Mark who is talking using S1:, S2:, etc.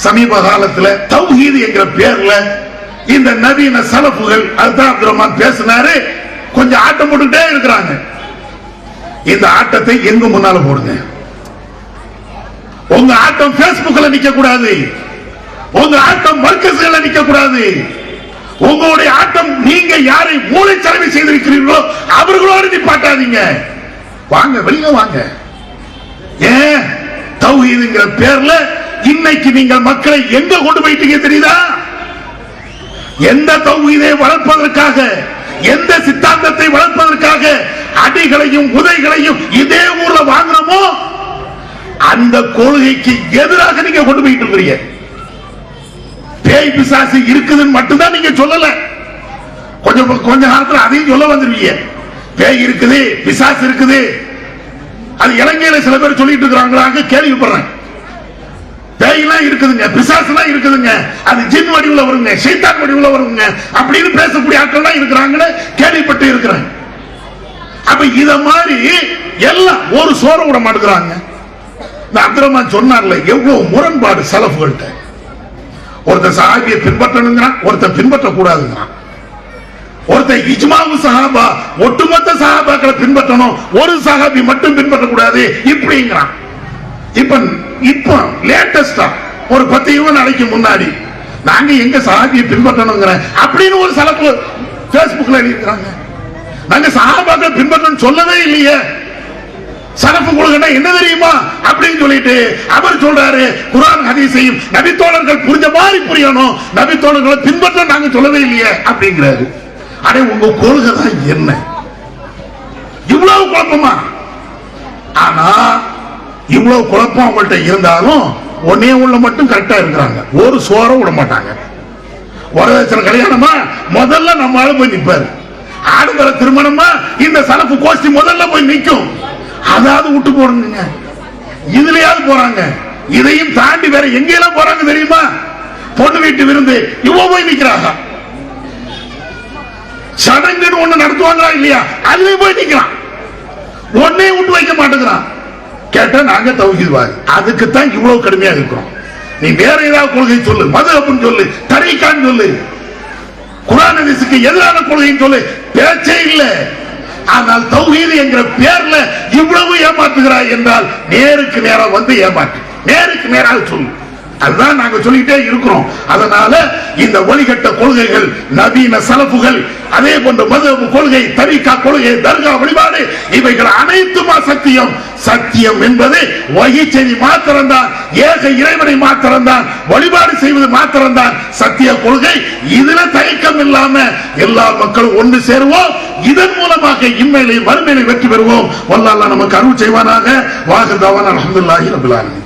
S1: சமீப காலத்துல தௌஹீத் என்கிற பேர்ல இந்த நவீன சலஃபுகள் அதுதான் அப்துல் ரஹ்மான் பேசினாரு, கொஞ்சம் ஆட்டம் போட்டுட்டே இருக்கிறாங்க. இந்த ஆட்டத்தை எங்க முன்னால போடுங்க. உங்க ஆட்டம் பேஸ்புக்ல நிக்க கூடாது, உங்க ஆட்டம் மர்கஸ்ல நிக்க கூடாது. உங்களுடைய ஆட்டம் நீங்க யாரை மூளைச்சலவை செய்திருக்கிறீர்களோ அவர்களோடு நிப்பாட்டாதீங்க. வாங்க வெளியில வாங்க. ஏன் தௌஹீதுங்கிற பேர்ல இன்னைக்கு நீங்கள் மக்களை எங்க கொண்டு போயிட்டீங்க தெரியுதா? எந்த தௌஹீதை வளர்ப்பதற்காக, எந்த சித்தாந்தத்தை வளர்ப்பதற்காக அடிகளையும் உதைகளையும் இதே ஊர்ல வாங்குறோமோ அந்த கொள்கைக்கு எதிராக நீங்க கொண்டு போயிட்டு இருக்கிறீங்க. பேய் பிசாசு இருக்குதுன்னு மட்டும்தான் நீங்க சொல்லல, கொஞ்ச காலத்துல அதையும் சொல்ல வந்துருவீங்க. பேய் இருக்குது, பிசாசு இருக்குது. அது இலங்கையில சில பேர் சொல்லிட்டு இருக்கிறாங்க, கேள்விப்படுறேன். பேயெல்லாம் இருக்குதுங்க, பிசாசுலாம் இருக்குதுங்க, அது ஜின் வடிவுல வருங்க, சைத்தான் வடிவுல வருங்க அப்படின்னு பேசக்கூடிய ஆட்கள் இருக்கிறாங்கன்னு கேள்விப்பட்டு இருக்கிறேன். அப்ப இத மாதிரி எல்லாம் ஒரு சோற விட மாட்டேங்கிறாங்க. அப்துல் ரஹ்மான் சொன்னார்ல, எவ்வளவு முரண்பாடு சலஃப்கள்ட்ட. ஒருத்தர் சஹாபியை பின்பற்றணுங்கிறான், ஒருத்தர் பின்பற்ற கூடாதுங்கிறான். ஒருத்தர் இஜ்மாவு சஹாபா, ஒட்டுமொத்த சஹாபாக்களை பின்பற்றணும், ஒரு சஹாபி மட்டும் பின்பற்ற கூடாது இப்படிங்கிறான். இப்ப லேட்டஸ்டா ஒரு 10 நாளைக்கு முன்னாடி நாங்க எங்க சஹாபியை பின்பற்றணுங்கிற அப்படின்னு ஒரு சலப்பு பேஸ்புக்ல எழுதிக்கிறாங்க. நாங்க சஹாபாக்களை பின்பற்றணும் சொல்லவே இல்லையே. சலப்பு கொள்கை என்ன தெரியுமா அப்படின்னு சொல்லிட்டு அவர் சொல்றாரு, குர்ஆன் ஹதீஸையும் நபித்தோழர்கள் புரிஞ்ச மாதிரி புரியணும், நபித்தோழர்களை பின்பற்ற நாங்க சொல்லவே இல்லையே அப்படிங்கிறாரு. அடே உங்க கொள்கை தான் என்ன? இவ்வளவு குழப்பமா? ஆனா இவ்வளவு குழப்பம் அவங்கள்ட்ட இருந்தாலும் ஒன்னே உள்ள மட்டும் கரெக்டா இருக்கிறாங்க, ஒரு சோற விட மாட்டாங்க. வரதட்சணை கல்யாணமா முதல்ல நம்ம ஆளு போய் நிப்பாரு, ஆடுகிற திருமணமா இந்த சலப்பு கோஷ்டி முதல்ல போய் நிற்கும். அதாவது விட்டு போடுங்க, இதுலயாவது போறாங்க. இதையும் தாண்டி வேற எங்கெல்லாம் போறாங்க தெரியுமா? பொண்ணு வீட்டு விருந்து இவ்வளவு போய் நிக்கிறாங்க. சடங்குன்னு ஒண்ணு நடத்துவாங்களா இல்லையா, அதுவே போய் நிக்கிறான். ஒன்னே விட்டு வைக்க மாட்டேங்கிறான். கேட்டா நாங்க தௌஹீத்வாதி, அதுக்கு தான் இவ்வளவு கடுமையா இருக்கிறோம். நீ வேற ஏதாவது கொள்கை சொல்லு, மதுஹப்னு சொல்லு, தரீகான்னு சொல்லு, குர்ஆன் ஹதீஸுக்கு எதிரான கொள்கைன்னு சொல்லு, பேச்சே இல்லை. ஆனால் தௌஹீத் என்கிற பேர்ல இவ்வளவு ஏமாற்றுகிறாய் என்றால் நேருக்கு நேரா வந்து ஏமாற்று, நேருக்கு நேராக சொல்லு. அதுதான் நாங்க சொல்லிட்டே இருக்கிறோம். அதனால இந்த வழிகட்ட கொள்கைகள், நவீன சலப்புகள், அதே போன்ற மதுஹப் கொள்கை, தரீகா கொள்கை, தர்கா வழிபாடு, இவைகள் அனைத்துமா சத்தியம். சத்தியம் என்பது வஹி செய்தி மாத்திரம்தான், ஏக இறைவனை மாத்திரம்தான், வழிபாடு செய்வது மாத்திரம்தான் சத்திய கொள்கை. இதுல தயக்கம் இல்லாம எல்லா மக்களும் ஒன்று சேருவோம். இதன் மூலமாக இம்மையிலே மறுமையிலே வெற்றி பெறுவோம். வல்லாஹ் நமக்கு அருள் செய்வானாக. வாஹிர் தஅவானா அல்ஹம்துலில்லாஹி ரப்பில் ஆலமீன்.